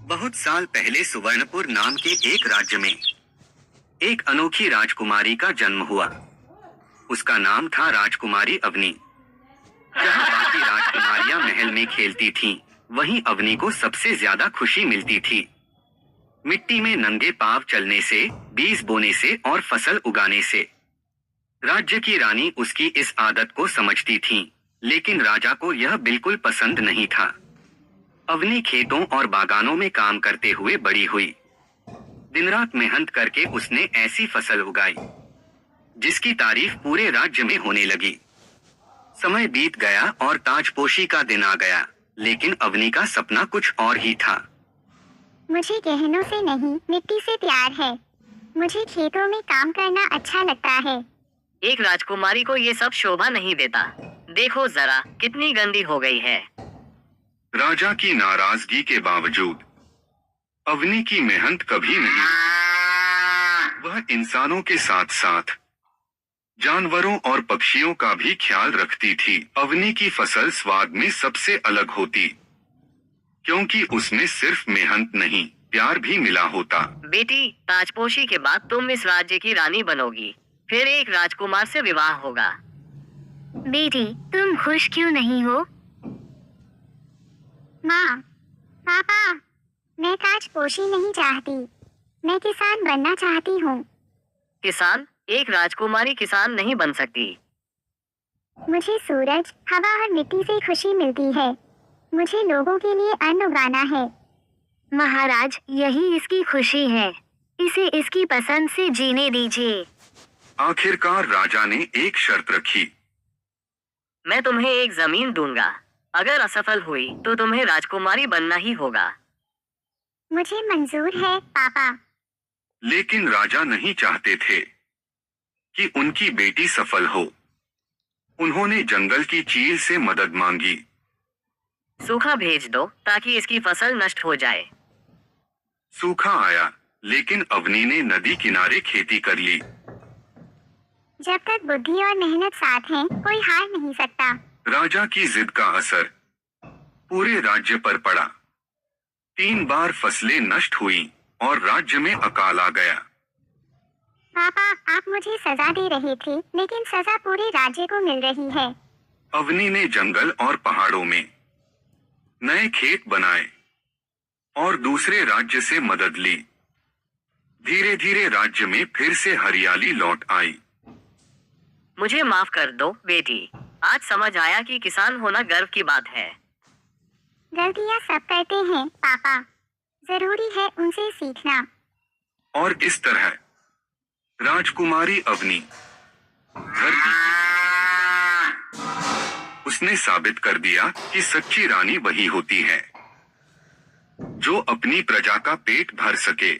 बहुत साल पहले सुवर्णपुर नाम के एक राज्य में एक अनोखी राजकुमारी का जन्म हुआ। उसका नाम था राजकुमारी अवनी। जहाँ बाकी राजकुमारियां महल में खेलती थीं, वहीं अवनी को सबसे ज्यादा खुशी मिलती थी। मिट्टी में नंगे पांव चलने से, बीज बोने से और फसल उगाने से। राज्य की रानी उसकी इस आदत को समझती थीं, लेकिन राजा को यह बिल्कुल पसंद नहीं था। अवनी खेतों और बागानों में काम करते हुए बड़ी हुई। दिन रात मेहनत करके उसने ऐसी फसल उगाई जिसकी तारीफ पूरे राज्य में होने लगी। समय बीत गया और ताजपोशी का दिन आ गया, लेकिन अवनी का सपना कुछ और ही था। मुझे गहनों से नहीं, मिट्टी से प्यार है। मुझे खेतों में काम करना अच्छा लगता है। एक राजकुमारी को ये सब शोभा नहीं देता। देखो जरा कितनी गंदी हो गई है। राजा की नाराजगी के बावजूद अवनी की मेहनत कभी नहीं। वह इंसानों के साथ साथ जानवरों और पक्षियों का भी ख्याल रखती थी। अवनी की फसल स्वाद में सबसे अलग होती, क्योंकि उसमें सिर्फ मेहनत नहीं, प्यार भी मिला होता। बेटी, ताजपोशी के बाद तुम इस राज्य की रानी बनोगी, फिर एक राजकुमार से विवाह होगा। बेटी, तुम खुश क्यों नहीं हो? माँ, पापा, मैं ताजपोशी नहीं चाहती। मैं किसान बनना चाहती हूँ। किसान? एक राजकुमारी किसान नहीं बन सकती। मुझे सूरज, हवा और मिट्टी से खुशी मिलती है। मुझे लोगों के लिए अन्न उगाना है। महाराज, यही इसकी खुशी है। इसे इसकी पसंद से जीने दीजिए। आखिरकार राजा ने एक शर्त रखी। मैं तुम्हें एक जमीन दूंगा। अगर असफल हुई तो तुम्हें राजकुमारी बनना ही होगा। मुझे मंजूर है पापा। लेकिन राजा नहीं चाहते थे कि उनकी बेटी सफल हो। उन्होंने जंगल की चील से मदद मांगी। सूखा भेज दो ताकि इसकी फसल नष्ट हो जाए। सूखा आया, लेकिन अवनी ने नदी किनारे खेती कर ली। जब तक बुद्धि और मेहनत साथ हैं, कोई हार नहीं सकता। राजा की जिद का असर पूरे राज्य पर पड़ा। 3 बार फसलें नष्ट हुई और राज्य में अकाल आ गया। पापा, आप मुझे सजा दे रहे थे, लेकिन सजा पूरे राज्य को मिल रही है। अवनी ने जंगल और पहाड़ों में नए खेत बनाए और दूसरे राज्य से मदद ली। धीरे धीरे राज्य में फिर से हरियाली लौट आई। मुझे माफ कर दो बेटी। आज समझ आया कि किसान होना गर्व की बात है। गलतियाँ सब करते हैं पापा। जरूरी है उनसे सीखना। और इस तरह राजकुमारी अवनी धरती उसने साबित कर दिया कि सच्ची रानी वही होती है जो अपनी प्रजा का पेट भर सके।